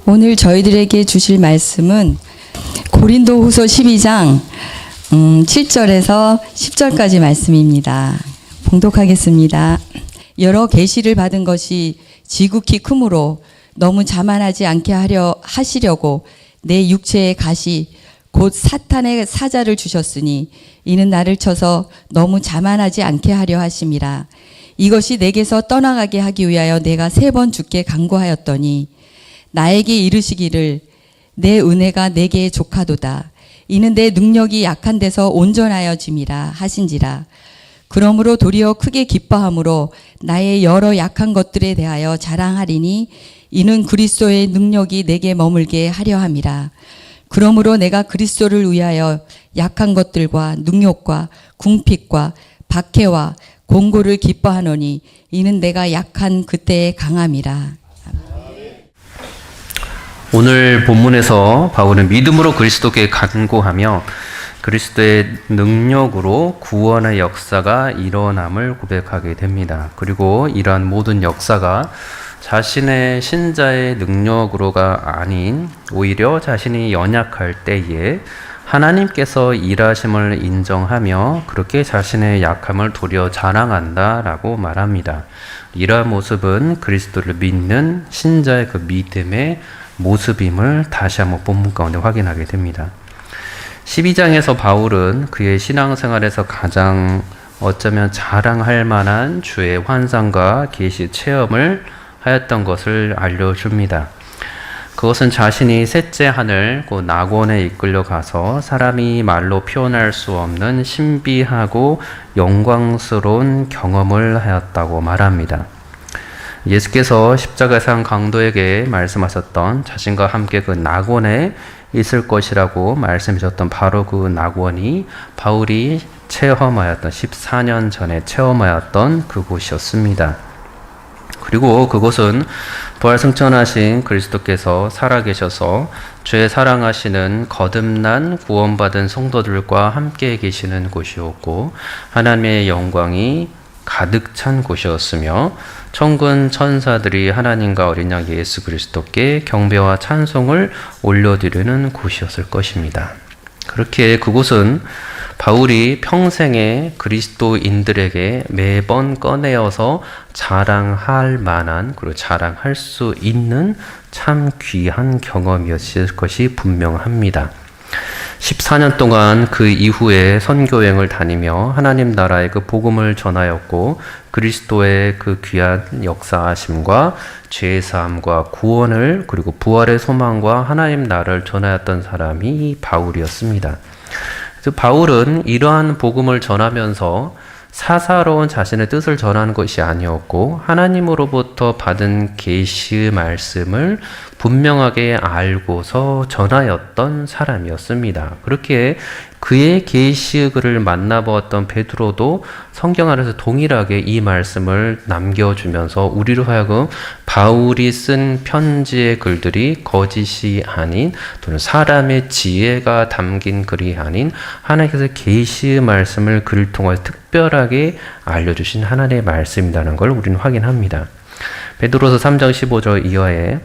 오늘 저희들에게 주실 말씀은 고린도후서 12장 7절에서 10절까지 말씀입니다. 봉독하겠습니다. 여러 계시를 받은 것이 지극히 크므로 너무 자만하지 않게 하시려고 내 육체의 가시 곧 사탄의 사자를 주셨으니 이는 나를 쳐서 너무 자만하지 않게 하려 하심이라. 이것이 내게서 떠나가게 하기 위하여 내가 3번 주께 간구하였더니 나에게 이르시기를 내 은혜가 내게 족하도다. 이는 내 능력이 약한 데서 온전하여짐이라 하신지라. 그러므로 도리어 크게 기뻐함으로 나의 여러 약한 것들에 대하여 자랑하리니 이는 그리스도의 능력이 내게 머물게 하려 함이라. 그러므로 내가 그리스도를 위하여 약한 것들과 능욕과 궁핍과 박해와 공고를 기뻐하노니 이는 내가 약한 그때의 강함이라. 오늘 본문에서 바울은 믿음으로 그리스도께 간구하며 그리스도의 능력으로 구원의 역사가 일어남을 고백하게 됩니다. 그리고 이러한 모든 역사가 자신의 신자의 능력으로가 아닌 오히려 자신이 연약할 때에 하나님께서 일하심을 인정하며 그렇게 자신의 약함을 도리어 자랑한다라고 말합니다. 이러한 모습은 그리스도를 믿는 신자의 그 믿음의 모습임을 다시 한번 본문 가운데 확인하게 됩니다. 12장에서 바울은 그의 신앙생활에서 가장 어쩌면 자랑할 만한 주의 환상과 계시 체험을 하였던 것을 알려줍니다. 그것은 자신이 셋째 하늘 곧 낙원에 이끌려 가서 사람이 말로 표현할 수 없는 신비하고 영광스러운 경험을 하였다고 말합니다. 예수께서 십자가상 강도에게 말씀하셨던 자신과 함께 그 낙원에 있을 것이라고 말씀하셨던 바로 그 낙원이 바울이 체험하였던 14년 전에 체험하였던 그곳이었습니다. 그리고 그곳은 부활승천하신 그리스도께서 살아계셔서 죄 사랑하시는 거듭난 구원받은 성도들과 함께 계시는 곳이었고 하나님의 영광이 가득 찬 곳이었으며 천군 천사들이 하나님과 어린 양 예수 그리스도께 경배와 찬송을 올려드리는 곳이었을 것입니다. 그렇게 그곳은 바울이 평생에 그리스도인들에게 매번 꺼내어서 자랑할 만한 그리고 자랑할 수 있는 참 귀한 경험이었을 것이 분명합니다. 14년 동안 그 이후에 선교여행을 다니며 하나님 나라의 그 복음을 전하였고 그리스도의 그 귀한 역사하심과 죄사함과 구원을 그리고 부활의 소망과 하나님 나라를 전하였던 사람이 바울이었습니다. 그래서 바울은 이러한 복음을 전하면서 사사로운 자신의 뜻을 전하는 것이 아니었고 하나님으로부터 받은 계시의 말씀을 분명하게 알고서 전하였던 사람이었습니다. 그렇게 그의 계시의 글을 만나보았던 베드로도 성경 안에서 동일하게 이 말씀을 남겨주면서 우리로 하여금 바울이 쓴 편지의 글들이 거짓이 아닌 또는 사람의 지혜가 담긴 글이 아닌 하나님께서 계시의 말씀을 그를 통해 특별하게 알려주신 하나님의 말씀이라는 걸 우리는 확인합니다. 베드로서 3장 15절 이하에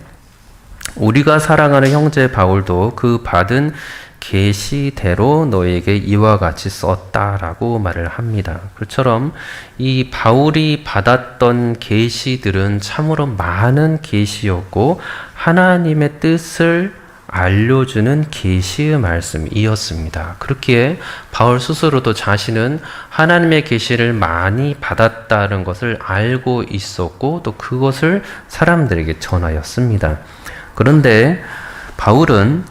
우리가 사랑하는 형제 바울도 그 받은 계시대로 너에게 이와 같이 썼다라고 말을 합니다. 그처럼 이 바울이 받았던 계시들은 참으로 많은 계시였고 하나님의 뜻을 알려주는 계시의 말씀이었습니다. 그렇기에 바울 스스로도 자신은 하나님의 계시를 많이 받았다는 것을 알고 있었고 또 그것을 사람들에게 전하였습니다. 그런데 바울은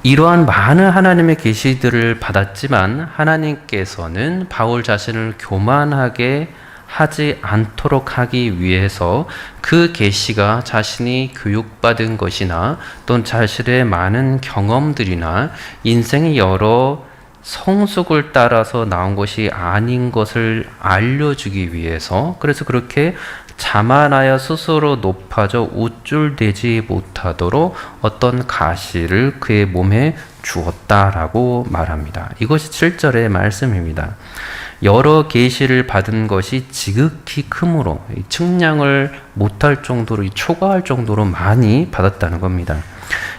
이러한 많은 하나님의 계시들을 받았지만 하나님께서는 바울 자신을 교만하게 하지 않도록 하기 위해서 그 계시가 자신이 교육받은 것이나 또는 자신의 많은 경험들이나 인생의 여러 성숙을 따라서 나온 것이 아닌 것을 알려주기 위해서 그래서 그렇게 자만하여 스스로 높아져 우쭐대지 못하도록 어떤 가시를 그의 몸에 주었다라고 말합니다. 이것이 7절의 말씀입니다. 여러 계시를 받은 것이 지극히 크므로 측량을 못할 정도로 초과할 정도로 많이 받았다는 겁니다.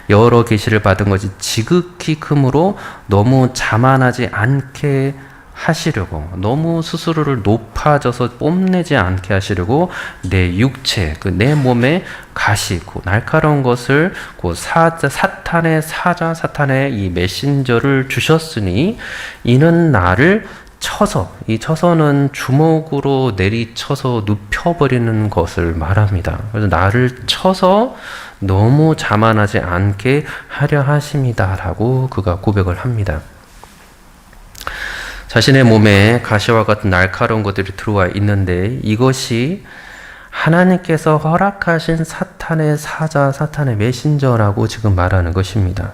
여러 계시를 받은 것이 지극히 크므로 너무 자만하지 않게 하시려고, 너무 스스로를 높아져서 뽐내지 않게 하시려고 내 육체, 내 몸에 가시, 날카로운 것을 사탄의 사자, 사탄의 이 메신저를 주셨으니 이는 나를 쳐서, 이 쳐서는 주먹으로 내리쳐서 눕혀버리는 것을 말합니다. 그래서 나를 쳐서 너무 자만하지 않게 하려 하심이다라고 그가 고백을 합니다. 자신의 몸에 가시와 같은 날카로운 것들이 들어와 있는데 이것이 하나님께서 허락하신 사탄의 사자, 사탄의 메신저라고 지금 말하는 것입니다.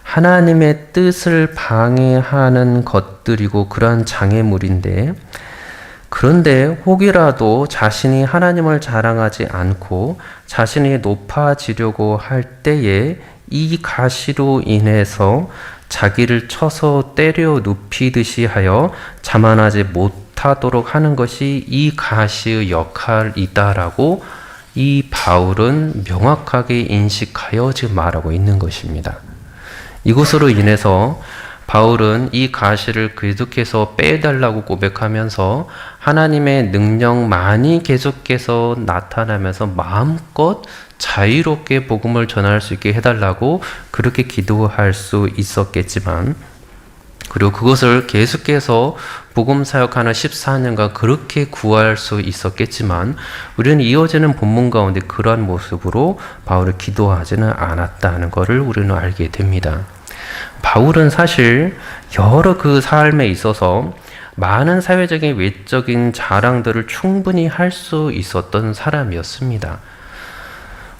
하나님의 뜻을 방해하는 것들이고 그러한 장애물인데, 그런데 혹이라도 자신이 하나님을 자랑하지 않고 자신이 높아지려고 할 때에 이 가시로 인해서 자기를 쳐서 때려 눕히듯이 하여 자만하지 못하도록 하는 것이 이 가시의 역할이다라고 이 바울은 명확하게 인식하여 지금 말하고 있는 것입니다. 이것으로 인해서 바울은 이 가시를 계속해서 빼달라고 고백하면서 하나님의 능력만이 계속해서 나타나면서 마음껏 자유롭게 복음을 전할 수 있게 해달라고 그렇게 기도할 수 있었겠지만, 그리고 그것을 계속해서 복음 사역하는 14년간 그렇게 구할 수 있었겠지만, 우리는 이어지는 본문 가운데 그러한 모습으로 바울을 기도하지는 않았다는 것을 우리는 알게 됩니다. 바울은 사실 여러 그 삶에 있어서 많은 사회적인 외적인 자랑들을 충분히 할 수 있었던 사람이었습니다.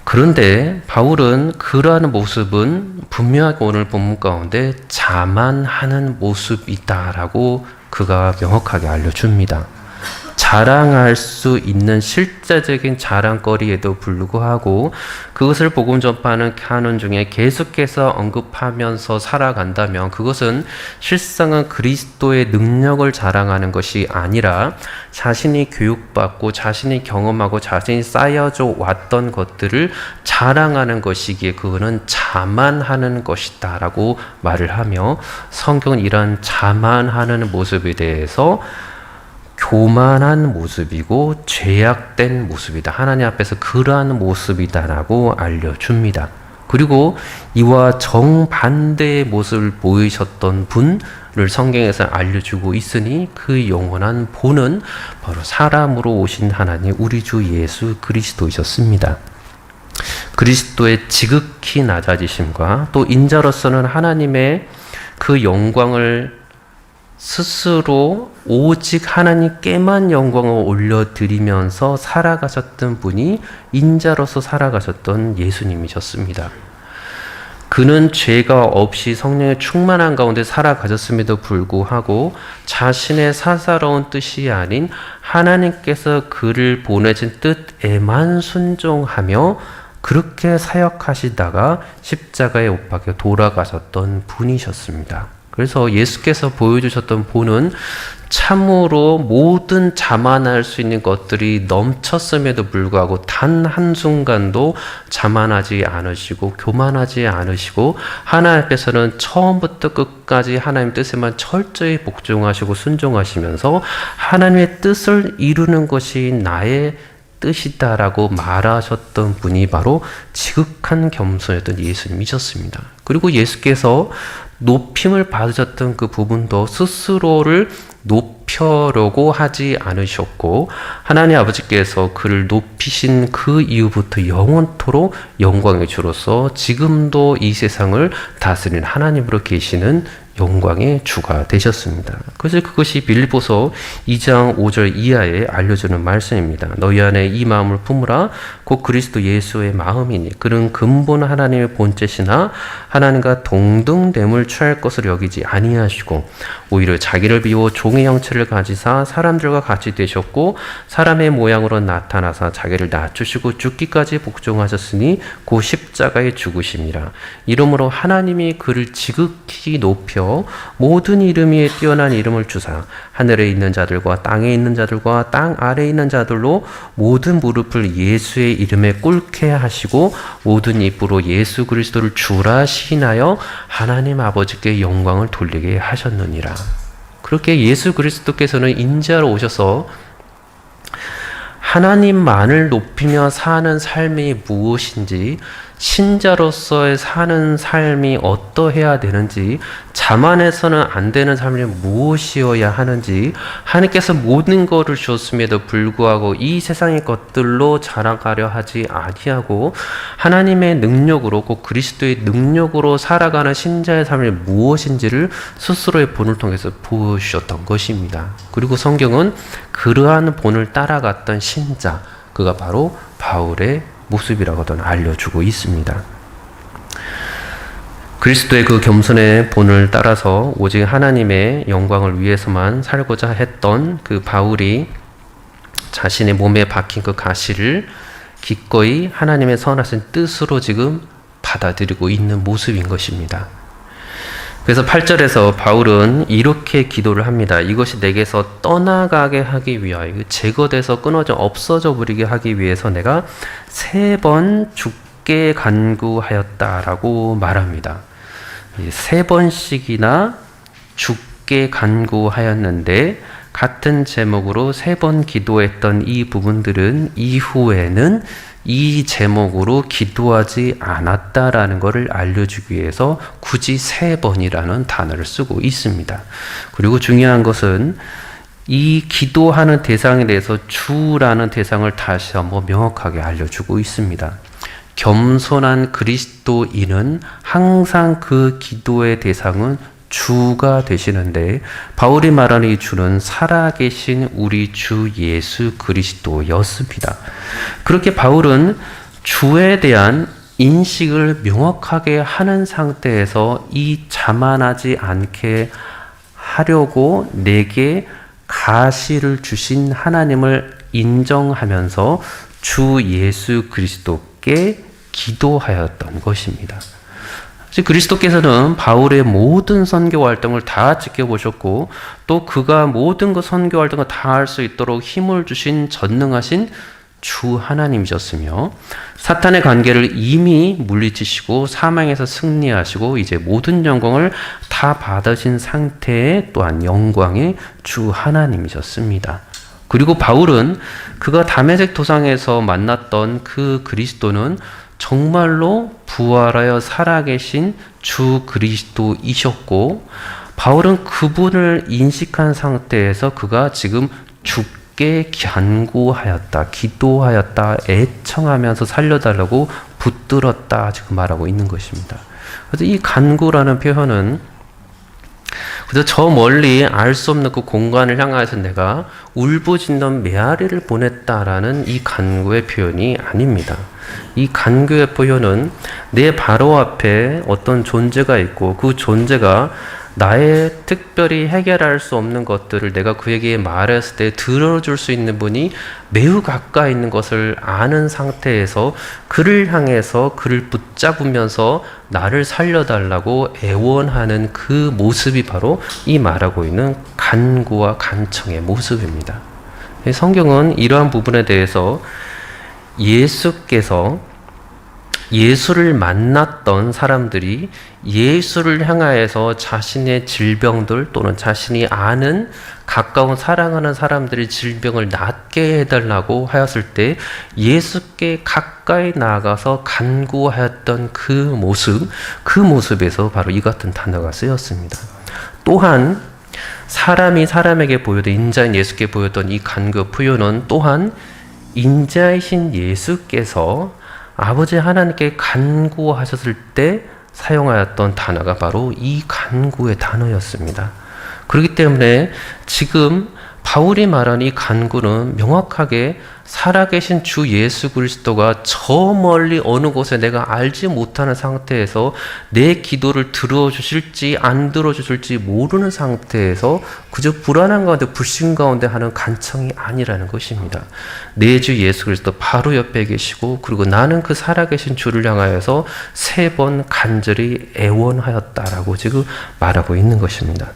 그런데 바울은 그러한 모습은 분명하게 오늘 본문 가운데 자만하는 모습이다라고 그가 명확하게 알려줍니다. 자랑할 수 있는 실제적인 자랑거리에도 불구하고 그것을 복음 전파하는 중에 계속해서 언급하면서 살아간다면 그것은 실상은 그리스도의 능력을 자랑하는 것이 아니라 자신이 교육받고 자신이 경험하고 자신이 쌓여져 왔던 것들을 자랑하는 것이기에 그거는 자만하는 것이다 라고 말을 하며, 성경은 이러한 자만하는 모습에 대해서 교만한 모습이고 죄악된 모습이다, 하나님 앞에서 그러한 모습이다라고 알려줍니다. 그리고 이와 정반대의 모습을 보이셨던 분을 성경에서 알려주고 있으니 그 영원한 본은 바로 사람으로 오신 하나님 우리 주 예수 그리스도이셨습니다. 그리스도의 지극히 낮아지심과 또 인자로서는 하나님의 그 영광을 스스로 오직 하나님께만 영광을 올려드리면서 살아가셨던 분이 인자로서 살아가셨던 예수님이셨습니다. 그는 죄가 없이 성령의 충만한 가운데 살아가셨음에도 불구하고 자신의 사사로운 뜻이 아닌 하나님께서 그를 보내신 뜻에만 순종하며 그렇게 사역하시다가 십자가에 못 박혀 돌아가셨던 분이셨습니다. 그래서 예수께서 보여주셨던 본은 참으로 모든 자만할 수 있는 것들이 넘쳤음에도 불구하고 단 한순간도 자만하지 않으시고 교만하지 않으시고 하나님 앞에서는 처음부터 끝까지 하나님 뜻에만 철저히 복종하시고 순종하시면서 하나님의 뜻을 이루는 것이 나의 뜻이다라고 말하셨던 분이 바로 지극한 겸손했던 예수님이셨습니다. 그리고 예수께서 높임을 받으셨던 그 부분도 스스로를 높여려고 하지 않으셨고 하나님 아버지께서 그를 높이신 그 이후부터 영원토록 영광의 주로서 지금도 이 세상을 다스리는 하나님으로 계시는 영광의 주가 되셨습니다. 그래서 그것이 빌립보서 2장 5절 이하에 알려주는 말씀입니다. 너희 안에 이 마음을 품으라 곧 그리스도 예수의 마음이니 그는 근본 하나님의 본체시나 하나님과 동등됨을 취할 것으로 여기지 아니하시고 오히려 자기를 비워 종의 형체를 가지사 사람들과 같이 되셨고 사람의 모양으로 나타나사 자기를 낮추시고 죽기까지 복종하셨으니 곧 십자가에 죽으심이라. 이러므로 하나님이 그를 지극히 높여 하여 모든 이름 위에 뛰어난 이름을 주사 하늘에 있는 자들과 땅에 있는 자들과 땅 아래에 있는 자들로 모든 무릎을 예수의 이름에 꿇게 하시고 모든 입으로 예수 그리스도를 주라 시인하여 하나님 아버지께 영광을 돌리게 하셨느니라. 그렇게 예수 그리스도께서는 인자로 오셔서 하나님만을 높이며 사는 삶이 무엇인지, 신자로서의 사는 삶이 어떠해야 되는지, 자만해서는 안 되는 삶이 무엇이어야 하는지, 하나님께서 모든 것을 주었음에도 불구하고 이 세상의 것들로 자랑하려 하지 아니하고 하나님의 능력으로, 꼭 그리스도의 능력으로 살아가는 신자의 삶이 무엇인지를 스스로의 본을 통해서 보여주셨던 것입니다. 그리고 성경은 그러한 본을 따라갔던 신자, 그가 바로 바울의 모습이라고도 알려주고 있습니다. 그리스도의 그 겸손의 본을 따라서 오직 하나님의 영광을 위해서만 살고자 했던 그 바울이 자신의 몸에 박힌 그 가시를 기꺼이 하나님의 선하신 뜻으로 지금 받아들이고 있는 모습인 것입니다. 그래서 8절에서 바울은 이렇게 기도를 합니다. 이것이 내게서 떠나가게 하기 위하여, 제거돼서 끊어져 없어져 버리게 하기 위해서 내가 3번 죽게 간구하였다라고 말합니다. 3번씩이나 죽게 간구하였는데 같은 제목으로 3번 기도했던 이 부분들은 이후에는 이 제목으로 기도하지 않았다라는 것을 알려주기 위해서 굳이 3번이라는 단어를 쓰고 있습니다. 그리고 중요한 것은 이 기도하는 대상에 대해서 주라는 대상을 다시 한번 명확하게 알려주고 있습니다. 겸손한 그리스도인은 항상 그 기도의 대상은 주가 되시는데, 바울이 말하는 이 주는 살아계신 우리 주 예수 그리스도였습니다. 그렇게 바울은 주에 대한 인식을 명확하게 하는 상태에서 이 자만하지 않게 하려고 내게 가시를 주신 하나님을 인정하면서 주 예수 그리스도께 기도하였던 것입니다. 그리스도께서는 바울의 모든 선교 활동을 다 지켜보셨고, 또 그가 모든 그 선교 활동을 다 할 수 있도록 힘을 주신 전능하신 주 하나님이셨으며, 사탄의 관계를 이미 물리치시고 사망에서 승리하시고 이제 모든 영광을 다 받으신 상태의 또한 영광의 주 하나님이셨습니다. 그리고 바울은 그가 다메섹 도상에서 만났던 그 그리스도는 정말로 부활하여 살아계신 주 그리스도이셨고, 바울은 그분을 인식한 상태에서 그가 지금 죽게 간구하였다, 기도하였다, 애청하면서 살려달라고 붙들었다 지금 말하고 있는 것입니다. 그래서 이 간구라는 표현은 그래서 저 멀리 알 수 없는 그 공간을 향하여서 내가 울부짖는 메아리를 보냈다라는 이 간구의 표현이 아닙니다. 이 간구의 표현은 내 바로 앞에 어떤 존재가 있고 그 존재가 나의 특별히 해결할 수 없는 것들을 내가 그에게 말했을 때 들어줄 수 있는 분이 매우 가까이 있는 것을 아는 상태에서 그를 향해서 그를 붙잡으면서 나를 살려달라고 애원하는 그 모습이 바로 이 말하고 있는 간구와 간청의 모습입니다. 성경은 이러한 부분에 대해서 예수께서 예수를 만났던 사람들이 예수를 향하여서 자신의 질병들 또는 자신이 아는 가까운 사랑하는 사람들의 질병을 낫게 해달라고 하였을 때 예수께 가까이 나아가서 간구하였던 그 모습에서 바로 이 같은 단어가 쓰였습니다. 또한 사람이 사람에게 보여도 인자인 예수께 보였던 이 간구 표현은 또한 인자이신 예수께서 아버지 하나님께 간구하셨을 때 사용하였던 단어가 바로 이 간구의 단어였습니다. 그렇기 때문에 지금 바울이 말한 이 간구는 명확하게 살아계신 주 예수 그리스도가 저 멀리 어느 곳에 내가 알지 못하는 상태에서 내 기도를 들어주실지 안 들어주실지 모르는 상태에서 그저 불안한 가운데 불신 가운데 하는 간청이 아니라는 것입니다. 내 주 예수 그리스도 바로 옆에 계시고 그리고 나는 그 살아계신 주를 향하여서 3번 간절히 애원하였다라고 지금 말하고 있는 것입니다.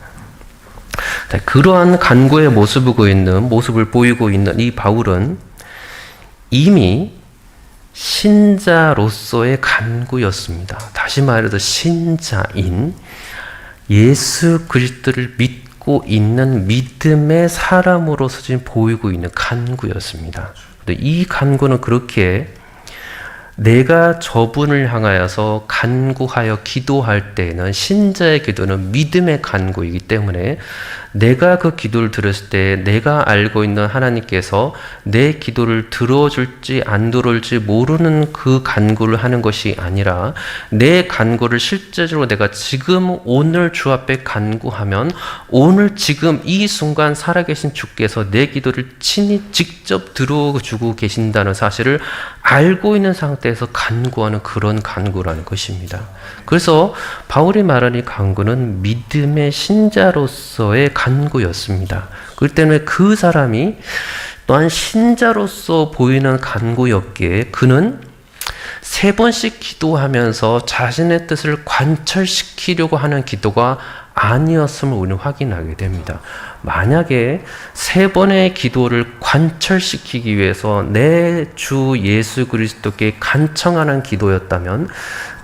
그러한 간구의 모습을 보이고 있는 이 바울은 이미 신자로서의 간구였습니다. 다시 말해서 신자인 예수 그리스도를 믿고 있는 믿음의 사람으로서 지금 보이고 있는 간구였습니다. 이 간구는 그렇게 내가 저분을 향하여서 간구하여 기도할 때에는 신자의 기도는 믿음의 간구이기 때문에 내가 그 기도를 들었을 때 내가 알고 있는 하나님께서 내 기도를 들어줄지 안 들어줄지 모르는 그 간구를 하는 것이 아니라 내 간구를 실제적으로 내가 지금 오늘 주 앞에 간구하면 오늘 지금 이 순간 살아계신 주께서 내 기도를 친히 직접 들어주고 계신다는 사실을 알고 있는 상태에서 간구하는 그런 간구라는 것입니다. 그래서 바울이 말하는 이 간구는 믿음의 신자로서의 간구였습니다. 그렇기 때문에 그 사람이 또한 신자로서 보이는 간구였기에 그는 3번씩 기도하면서 자신의 뜻을 관철시키려고 하는 기도가 아니었음을 우리는 확인하게 됩니다. 만약에 3번의 기도를 관철시키기 위해서 내 주 예수 그리스도께 간청하는 기도였다면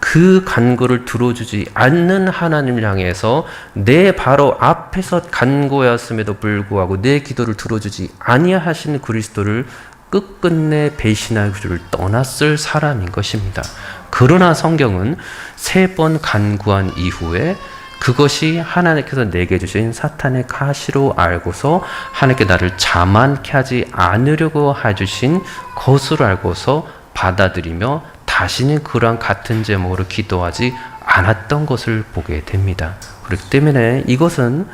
그 간구를 들어주지 않는 하나님을 향해서 내 바로 앞에서 간구였음에도 불구하고 내 기도를 들어주지 아니하신 그리스도를 끝끝내 배신할 줄을 떠났을 사람인 것입니다. 그러나 성경은 3번 간구한 이후에 그것이 하나님께서 내게 주신 사탄의 가시로 알고서 하나님께 나를 자만케 하지 않으려고 해주신 것으로 알고서 받아들이며 다시는 그러한 같은 제목으로 기도하지 않았던 것을 보게 됩니다. 그렇기 때문에 이것은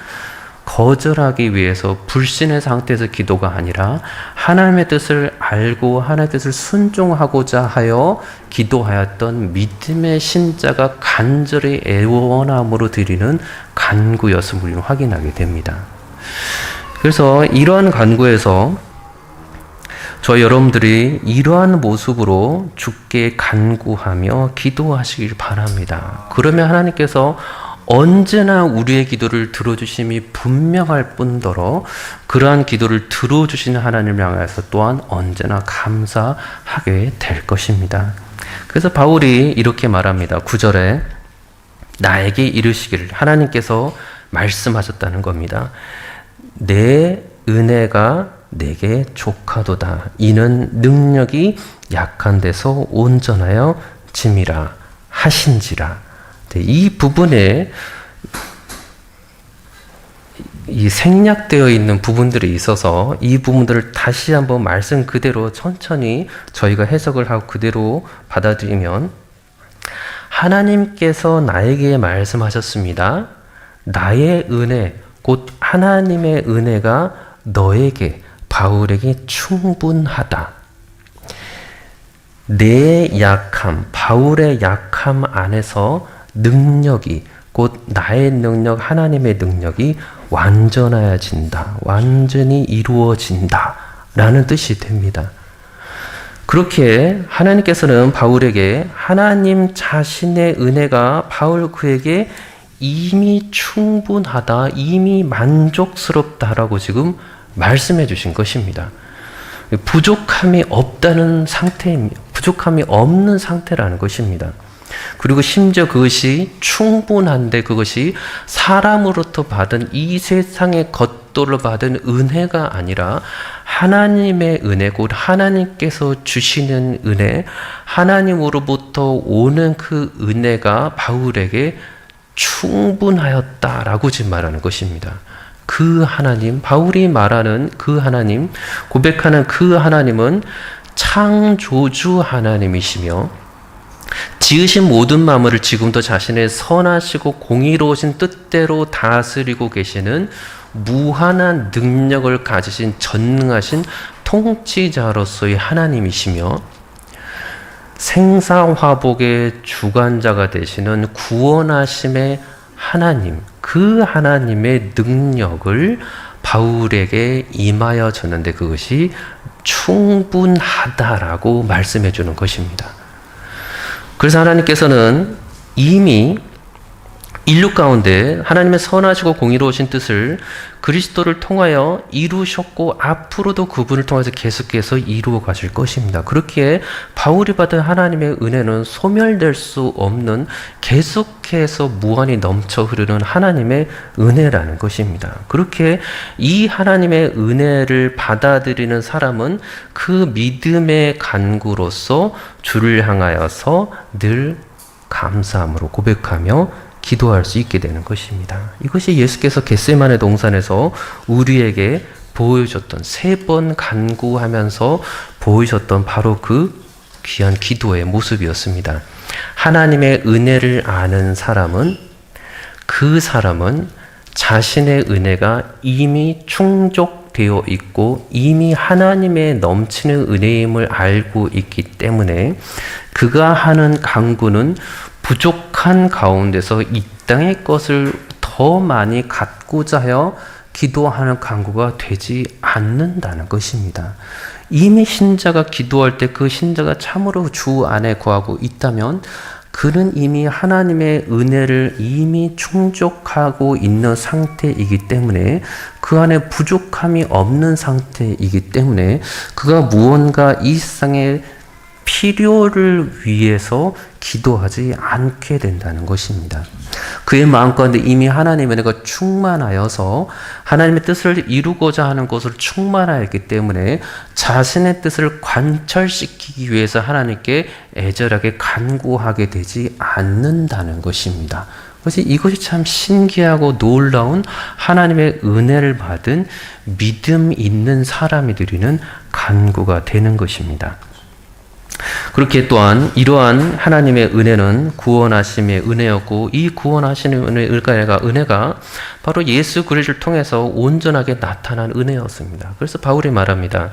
거절하기 위해서 불신의 상태에서 기도가 아니라 하나님의 뜻을 알고 하나님의 뜻을 순종하고자 하여 기도하였던 믿음의 신자가 간절히 애원함으로 드리는 간구였음을 우리는 확인하게 됩니다. 그래서 이러한 간구에서 저희 여러분들이 이러한 모습으로 주께 간구하며 기도하시길 바랍니다. 그러면 하나님께서 언제나 우리의 기도를 들어주심이 분명할 뿐더러 그러한 기도를 들어주시는 하나님을 향해서 또한 언제나 감사하게 될 것입니다. 그래서 바울이 이렇게 말합니다. 9절에 나에게 이르시기를 하나님께서 말씀하셨다는 겁니다. 내 은혜가 내게 족하도다. 이는 능력이 약한 데서 온전하여 짐이라 하신지라. 이 부분에 이 생략되어 있는 부분들이 있어서 이 부분들을 다시 한번 말씀 그대로 천천히 저희가 해석을 하고 그대로 받아들이면 하나님께서 나에게 말씀하셨습니다. 나의 은혜, 곧 하나님의 은혜가 너에게, 바울에게 충분하다. 내 약함, 바울의 약함 안에서 능력이, 곧 나의 능력, 하나님의 능력이 완전해진다. 완전히 이루어진다. 라는 뜻이 됩니다. 그렇게 하나님께서는 바울에게 하나님 자신의 은혜가 바울 그에게 이미 충분하다, 이미 만족스럽다라고 지금 말씀해 주신 것입니다. 부족함이 없다는 상태입니다. 부족함이 없는 상태라는 것입니다. 그리고 심지어 그것이 충분한데 그것이 사람으로부터 받은 이 세상의 것들로 받은 은혜가 아니라 하나님의 은혜, 곧 하나님께서 주시는 은혜, 하나님으로부터 오는 그 은혜가 바울에게 충분하였다라고 지금 말하는 것입니다. 그 하나님, 바울이 말하는 그 하나님, 고백하는 그 하나님은 창조주 하나님이시며 지으신 모든 만물을 지금도 자신의 선하시고 공의로우신 뜻대로 다스리고 계시는 무한한 능력을 가지신 전능하신 통치자로서의 하나님이시며 생사화복의 주관자가 되시는 구원하심의 하나님, 그 하나님의 능력을 바울에게 임하여 줬는데 그것이 충분하다라고 말씀해 주는 것입니다. 그래서 하나님께서는 이미 인류 가운데 하나님의 선하시고 공의로우신 뜻을 그리스도를 통하여 이루셨고 앞으로도 그분을 통해서 계속해서 이루어 가실 것입니다. 그렇기에 바울이 받은 하나님의 은혜는 소멸될 수 없는 계속해서 무한히 넘쳐 흐르는 하나님의 은혜라는 것입니다. 그렇게 이 하나님의 은혜를 받아들이는 사람은 그 믿음의 간구로서 주를 향하여서 늘 감사함으로 고백하며 기도할 수 있게 되는 것입니다. 이것이 예수께서 겟세마네 동산에서 우리에게 보여줬던 3번 간구하면서 보여줬던 바로 그 귀한 기도의 모습이었습니다. 하나님의 은혜를 아는 사람은 그 사람은 자신의 은혜가 이미 충족되어 있고 이미 하나님의 넘치는 은혜임을 알고 있기 때문에 그가 하는 간구는 부족한 가운데서 이 땅의 것을 더 많이 갖고자 하여 기도하는 간구가 되지 않는다는 것입니다. 이미 신자가 기도할 때 그 신자가 참으로 주 안에 거하고 있다면 그는 이미 하나님의 은혜를 이미 충족하고 있는 상태이기 때문에 그 안에 부족함이 없는 상태이기 때문에 그가 무언가 이 세상에 필요를 위해서 기도하지 않게 된다는 것입니다. 그의 마음 가운데 이미 하나님의 은혜가 충만하여서 하나님의 뜻을 이루고자 하는 것을 충만하였기 때문에 자신의 뜻을 관철시키기 위해서 하나님께 애절하게 간구하게 되지 않는다는 것입니다. 그래서 이것이 참 신기하고 놀라운 하나님의 은혜를 받은 믿음 있는 사람이 드리는 간구가 되는 것입니다. 그렇게 또한 이러한 하나님의 은혜는 구원하심의 은혜였고 이 구원하시는 은혜가 바로 예수 그리스도를 통해서 온전하게 나타난 은혜였습니다. 그래서 바울이 말합니다.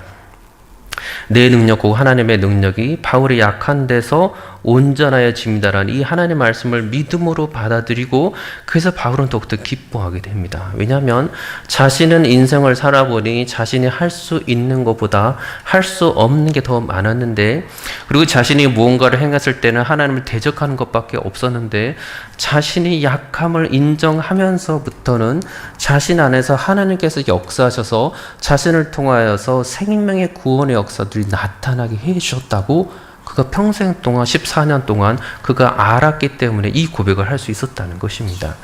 내 능력과 하나님의 능력이 바울이 약한 데서 온전하여집니다라는 이 하나님의 말씀을 믿음으로 받아들이고 그래서 바울은 더욱더 기뻐하게 됩니다. 왜냐하면 자신은 인생을 살아보니 자신이 할 수 있는 것보다 할 수 없는 게 더 많았는데 그리고 자신이 무언가를 행했을 때는 하나님을 대적하는 것밖에 없었는데 자신이 약함을 인정하면서부터는 자신 안에서 하나님께서 역사하셔서 자신을 통하여서 생명의 구원의 역사들이 나타나게 해주셨다고 그가 평생 동안 14년 동안 그가 알았기 때문에 이 고백을 할 수 있었다는 것입니다.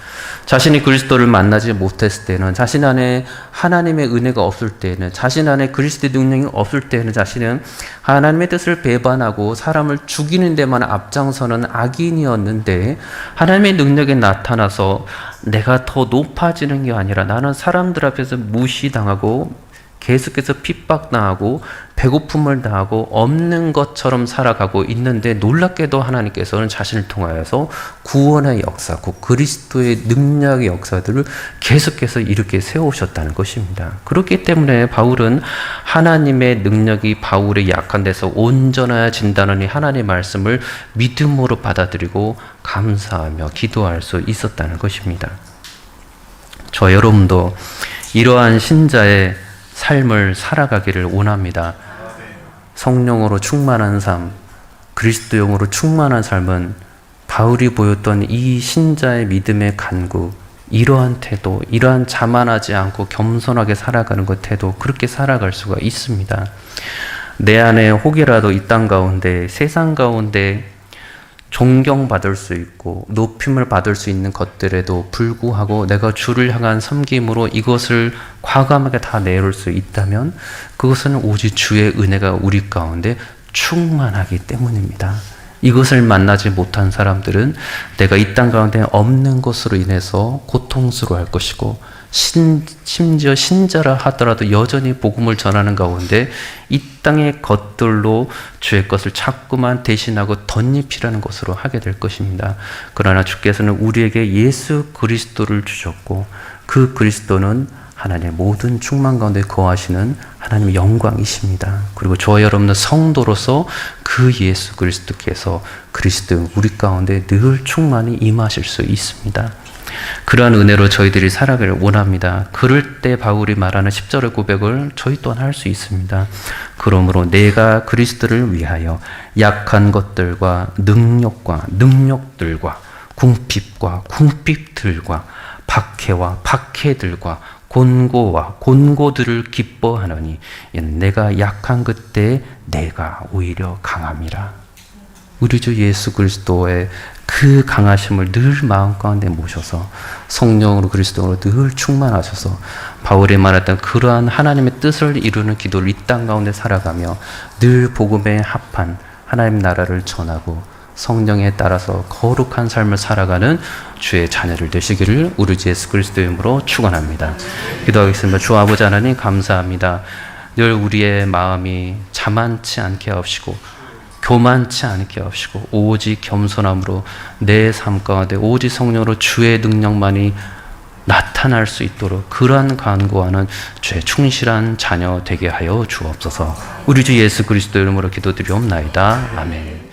자신이 그리스도를 만나지 못했을 때는 자신 안에 하나님의 은혜가 없을 때는 자신 안에 그리스도의 능력이 없을 때는 자신은 하나님의 뜻을 배반하고 사람을 죽이는 데만 앞장서는 악인이었는데 하나님의 능력이 나타나서 내가 더 높아지는 게 아니라 나는 사람들 앞에서 무시당하고 계속해서 핍박당하고 배고픔을 당하고 없는 것처럼 살아가고 있는데 놀랍게도 하나님께서는 자신을 통하여서 구원의 역사, 그 그리스도의 능력의 역사들을 계속해서 이렇게 세우셨다는 것입니다. 그렇기 때문에 바울은 하나님의 능력이 바울의 약한 데서 온전해진다는 이 하나님의 말씀을 믿음으로 받아들이고 감사하며 기도할 수 있었다는 것입니다. 저 여러분도 이러한 신자의 삶을 살아가기를 원합니다. 성령으로 충만한 삶, 그리스도용으로 충만한 삶은 바울이 보였던 이 신자의 믿음의 간구, 이러한 태도, 이러한 자만하지 않고 겸손하게 살아가는 것 태도, 그렇게 살아갈 수가 있습니다. 내 안에 혹이라도 이 땅 가운데, 세상 가운데 존경받을 수 있고 높임을 받을 수 있는 것들에도 불구하고 내가 주를 향한 섬김으로 이것을 과감하게 다 내놓을 수 있다면 그것은 오직 주의 은혜가 우리 가운데 충만하기 때문입니다. 이것을 만나지 못한 사람들은 내가 이 땅 가운데 없는 것으로 인해서 고통스러워할 것이고 심지어 신자라 하더라도 여전히 복음을 전하는 가운데 이 땅의 것들로 주의 것을 자꾸만 대신하고 덧입히라는 것으로 하게 될 것입니다. 그러나 주께서는 우리에게 예수 그리스도를 주셨고 그 그리스도는 하나님의 모든 충만 가운데 거하시는 하나님의 영광이십니다. 그리고 저와 여러분은 성도로서 그 예수 그리스도께서 그리스도 우리 가운데 늘 충만히 임하실 수 있습니다. 그러한 은혜로 저희들이 살아가길 원합니다. 그럴 때 바울이 말하는 10절의 고백을 저희 또한 할 수 있습니다. 그러므로 내가 그리스도를 위하여 약한 것들과 능력들과 궁핍과 궁핍들과 박해와 박해들과 곤고와 곤고들을 기뻐하노니 내가 약한 그때 내가 오히려 강함이라. 우리 주 예수 그리스도의 그 강하심을 늘 마음 가운데 모셔서 성령으로 그리스도로 늘 충만하셔서 바울이 말했던 그러한 하나님의 뜻을 이루는 기도를 이 땅 가운데 살아가며 늘 복음에 합한 하나님 나라를 전하고 성령에 따라서 거룩한 삶을 살아가는 주의 자녀를 되시기를 우리 주 예수 그리스도의 이름으로 축원합니다. 기도하겠습니다. 주 아버지 하나님 감사합니다. 늘 우리의 마음이 자만치 않게 하옵시고 교만치 않게 하옵시고 오직 겸손함으로 내 삶 가운데 오직 성령으로 주의 능력만이 나타날 수 있도록 그러한 간구하는 주의 충실한 자녀 되게 하여 주옵소서. 우리 주 예수 그리스도 이름으로 기도드리옵나이다. 아멘.